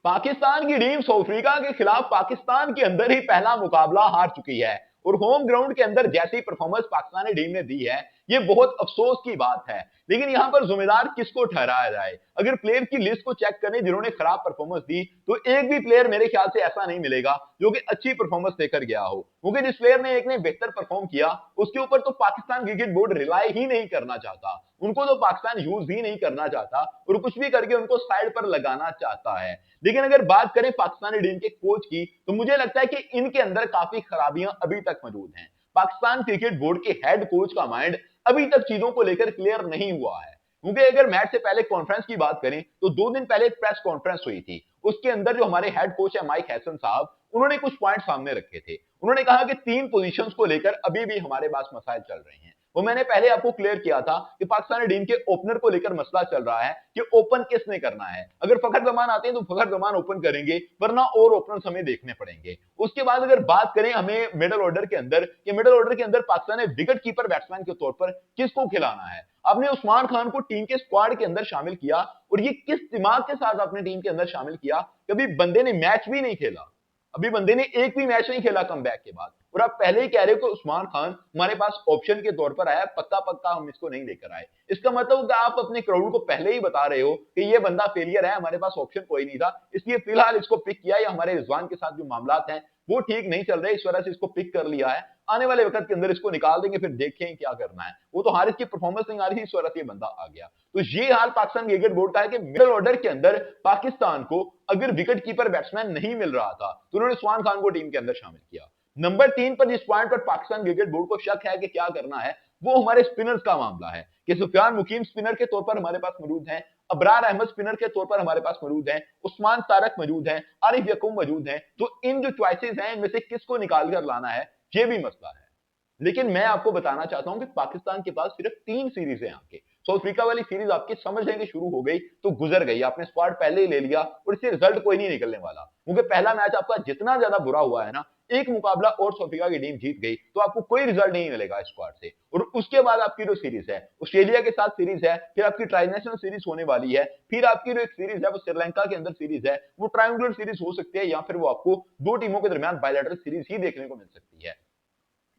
पाकिस्तान की team south Africa के खिलाफ पाकिस्तान के अंदर ही पहला मुकाबला हार चुकी है और होम ग्राउंड के अंदर जैसी परफॉर्मेंस पाकिस्तानी टीम ने दी है ये बहुत अफसोस की बात है। लेकिन यहां पर जिम्मेदार किसको ठहराया जाए? अगर प्लेयर की लिस्ट को चेक करें जिन्होंने खराब परफॉर्मेंस दी तो एक भी प्लेयर मेरे ख्याल से ऐसा नहीं मिलेगा जो कि अच्छी परफॉर्मेंस देकर गया हो, क्योंकि जिस प्लेयर ने एक ने बेहतर परफॉर्म किया उसके ऊपर तो पाकिस्तान क्रिकेट बोर्ड रिलाई ही नहीं करना चाहता, उनको तो पाकिस्तान यूज ही नहीं करना चाहता और कुछ भी करके उनको साइड पर लगाना चाहता है। लेकिन अगर बात करें पाकिस्तानी टीम के कोच की तो मुझे लगता है कि इनके अंदर काफी खराबियां अभी तक मौजूद हैं। पाकिस्तान क्रिकेट बोर्ड के हेड कोच का माइंड अभी तक चीजों को लेकर क्लियर नहीं हुआ है, क्योंकि अगर मैच से पहले कॉन्फ्रेंस की बात करें तो 2 दिन पहले एक प्रेस कॉन्फ्रेंस हुई थी, उसके अंदर जो हमारे हेड कोच है माइक हैसन साहब, उन्होंने कुछ पॉइंट सामने रखे थे। उन्होंने कहा कि 3 पोजीशंस को लेकर अभी भी हमारे पास मसाइल चल रहे हैं। वो मैंने पहले आपको क्लियर किया था कि पाकिस्तानी टीम के ओपनर को लेकर मसला चल रहा है कि ओपन किसने करना है। अगर फखर जमान आते हैं तो फखर जमान ओपन करेंगे, वरना और ओपनर्स हमें देखने पड़ेंगे। उसके बाद अगर बात करें हमें मिडिल ऑर्डर के अंदर, कि मिडिल ऑर्डर के अंदर पाकिस्तान ने विकेट कीपर बैट्समैन के तौर पर किसको खिलाना है। आपने उस्मान खान को टीम के स्क्वाड के अंदर शामिल किया और ये किस दिमाग के साथ आपने टीम के अंदर शामिल किया? कभी बंदे ने मैच भी नहीं खेला, अभी बंदे ने एक भी मैच नहीं खेला कमबैक के बाद, और आप पहले ही कह रहे हो कि उस्मान खान हमारे पास ऑप्शन के तौर पर आया, पक्का पक्का हम इसको नहीं लेकर आए। इसका मतलब आप अपने क्राउड को पहले ही बता रहे हो कि ये बंदा फेलियर है, हमारे पास ऑप्शन कोई नहीं था, इसलिए फिलहाल इसको पिक किया, या हमारे रिजवान के साथ जो मामला हैं वो ठीक नहीं चल रहे, इस वजह से इसको पिक कर लिया है। आने वाले वक्त के अंदर इसको निकाल देंगे, फिर देखें क्या करना है। वो तो हारिस की परफॉर्मेंस नहीं आ रही थी, इस वजह से ये बंदा आ गया। तो ये हाल पाकिस्तान क्रिकेट बोर्ड का है कि मिडिल ऑर्डर के अंदर पाकिस्तान को अगर विकेट कीपर बैट्समैन नहीं मिल रहा था तो उन्होंने उस्मान खान को टीम के अंदर शामिल किया। नंबर 3 पर जिस पॉइंट पर पाकिस्तान क्रिकेट बोर्ड को शक है कि क्या करना है, वो हमारे स्पिनर्स का मामला है कि सुफियान मुकीम स्पिनर के तौर पर हमारे पास मौजूद हैं, अबरार अहमद स्पिनर के तौर पर हमारे पास मौजूद हैं, उस्मान तारक मौजूद हैं, आरिफ यकूम मौजूद हैं। तो इन जो चॉइसेस हैं इनमें से किसको निकाल कर लाना है, ये भी मसला है। लेकिन मैं आपको बताना चाहता हूं कि पाकिस्तान के पास सिर्फ 3 सीरीज है आके। साउथ अफ्रीका वाली सीरीज आपकी समझ लेंगे शुरू हो गई तो गुजर गई, आपने स्क्वाड पहले ही ले लिया और इससे रिजल्ट कोई नहीं निकलने वाला, क्योंकि पहला मैच आपका जितना ज्यादा बुरा हुआ है ना, एक मुकाबला और साउथ अफ्रीका की टीम जीत गई तो आपको कोई रिजल्ट नहीं मिलेगा स्क्वाड से। और उसके बाद आपकी जो सीरीज है ऑस्ट्रेलिया के साथ सीरीज है, फिर आपकी ट्राइनेशनल सीरीज होने वाली है, फिर आपकी जो एक सीरीज है वो श्रीलंका के अंदर सीरीज है, वो ट्रायंगुलर सीरीज हो सकती है, या फिर वो आपको 2 टीमों के दरमियान बायलैटरल सीरीज ही देखने को मिल सकती है।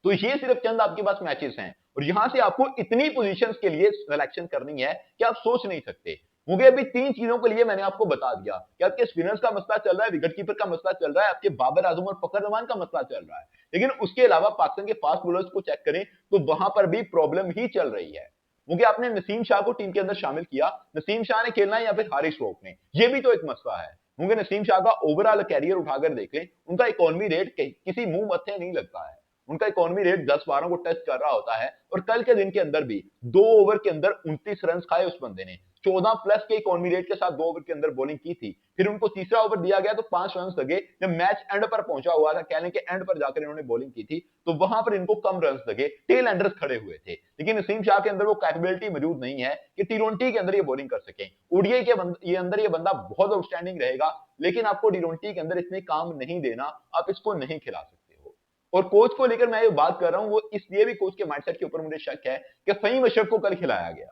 तो ये सिर्फ चंद आपके पास मैचेस हैं और यहां से आपको इतनी पोजीशंस के लिए सिलेक्शन करनी है कि आप सोच नहीं सकते, क्योंकि अभी 3 चीजों के लिए मैंने आपको बता दिया कि आपके स्पिनर्स का मसला चल रहा है, विकेट कीपर का मसला चल रहा है, आपके बाबर आजम और फखर जमान का मसला चल रहा है। लेकिन उसके अलावा पाकिस्तान के फास्ट बॉलर्स को चेक करें तो वहां पर भी प्रॉब्लम ही चल रही है, क्योंकि आपने नसीम शाह को टीम के अंदर शामिल किया, नसीम शाह ने खेलना है या फिर हारिस रऊफ ने, यह भी तो एक मसला है। क्योंकि नसीम शाह का ओवरऑल कैरियर उठाकर देख लें, उनका इकोनॉमी रेट किसी मुंह मत्थे नहीं लगता है, उनका इकोनॉमी रेट 10-12 को टच कर रहा होता है। और कल के दिन के अंदर भी 2 ओवर के अंदर 29 रन खाए उस बंदे ने, 14 प्लस के इकोनॉमी रेट के साथ 2 ओवर के अंदर बॉलिंग की थी। फिर उनको तीसरा ओवर दिया गया तो 5 रन लगे, जब मैच एंड पर पहुंचा हुआ था, कह लें कि एंड पर जाकर इन्होंने बॉलिंग की थी, तो वहां पर इनको कम रन लगे, टेल एंडर्स खड़े हुए थे। लेकिन नसीम शाह के अंदर वो कैपेबिलिटी मौजूद नहीं है कि टी20 के अंदर ये बॉलिंग कर सके। ओडीआई के अंदर ये बंदा बहुत आउटस्टैंडिंग रहेगा, लेकिन आपको टी20 के अंदर इसने काम नहीं देना, आप इसको नहीं खिला सकते। और कोच को लेकर मैं ये बात कर रहा हूं, वो इसलिए भी कोच के माइंडसेट के ऊपर मुझे शक है कि फहीम अशरफ को कल खिलाया गया।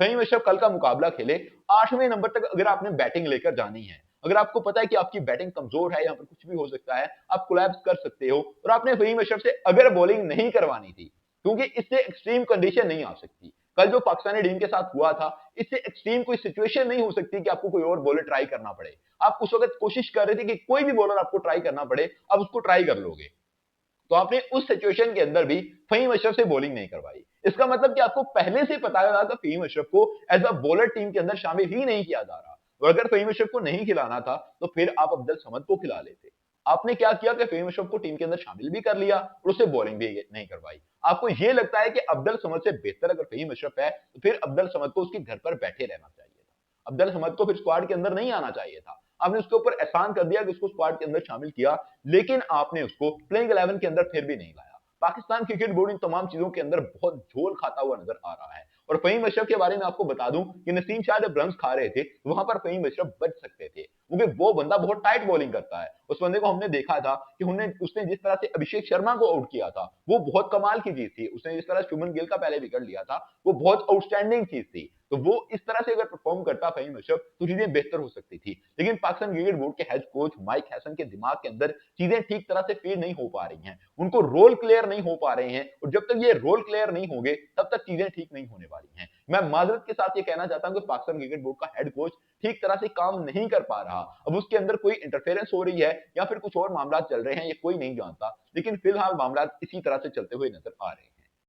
फहीम अशरफ कल का मुकाबला खेले, 8वें नंबर तक अगर आपने बैटिंग लेकर जानी है, अगर आपको पता है कि आपकी बैटिंग कमजोर है, यहां पर कुछ भी हो सकता है, आप कोलैप्स कर सकते हो, और आपने फहीम अशरफ से अगर बॉलिंग नहीं करवानी थी, क्योंकि इससे एक्सट्रीम कंडीशन नहीं आ सकती। कल जो पाकिस्तानी टीम के साथ हुआ था, इससे एक्सट्रीम कोई सिचुएशन नहीं हो सकती कि आपको कोई और बॉलर ट्राई करना पड़े। आप उस वक्त कोशिश कर रहे थे कि कोई भी बॉलर आपको ट्राई करना पड़े, अब उसको ट्राई कर लोगे। तो आपने उस सिचुएशन के अंदर भी फहीम अशरफ से बॉलिंग नहीं करवाई। इसका मतलब कि आपको पहले से पता था कि फहीम अशरफ को एज अ बॉलर टीम के अंदर शामिल ही नहीं किया जा रहा, और अगर फहीम अशरफ को नहीं खिलाना था तो फिर आप अब्दुल समद को खिला लेते। आपने क्या किया कि फहीम अशरफ को टीम के अंदर शामिल भी कर लिया और उसे बॉलिंग भी नहीं करवाई। आपको यह लगता है कि अब्दुल समद से बेहतर अगर फहीम अशरफ है तो फिर अब्दुल समद को उसके घर पर बैठे रहना चाहिए था, अब्दुल समद को फिर स्क्वाड के अंदर नहीं आना चाहिए था। आपने उसके ऊपर एहसान कर दिया कि उसको स्क्वाड के अंदर शामिल किया, लेकिन आपने उसको प्लेइंग 11 के अंदर फिर भी नहीं लाया। पाकिस्तान क्रिकेट बोर्ड इन तमाम चीजों के अंदर बहुत झोल खाता हुआ नजर आ रहा है। और फहीम अशरफ के बारे में आपको बता दूं कि नसीम शाह जब रन्स खा रहे थे वहां पर फहीम अशरफ बच सकते थे, क्योंकि वो बंदा बहुत टाइट बॉलिंग करता है। उस बंदे को हमने देखा था कि उसने जिस तरह से अभिषेक शर्मा को आउट किया था, वो बहुत कमाल की चीज थी। उसने जिस तरह शुभमन गिल का पहले विकेट लिया था, वो बहुत आउटस्टैंडिंग चीज थी। तो वो इस तरह से अगर परफॉर्म करता फहीम अशरफ तो चीजें बेहतर हो सकती थी। लेकिन पाकिस्तान क्रिकेट बोर्ड के हेड कोच माइक हैसन के दिमाग के अंदर चीजें ठीक तरह से फीड नहीं हो पा रही हैं, उनको रोल क्लियर नहीं हो पा रहे हैं, और जब तक ये रोल क्लियर नहीं होंगे तब तक चीजें ठीक नहीं होने वाली हैं। मैं माजरत के साथ ये कहना चाहता हूं कि पाकिस्तान क्रिकेट बोर्ड का हेड कोच ठीक तरह से काम नहीं कर पा रहा। अब उसके अंदर कोई इंटरफेरेंस हो रही है या फिर कुछ और मामला चल रहे हैं, ये कोई नहीं जानता, लेकिन फिलहाल मामला इसी तरह से चलते हुए नजर आ रहे हैं।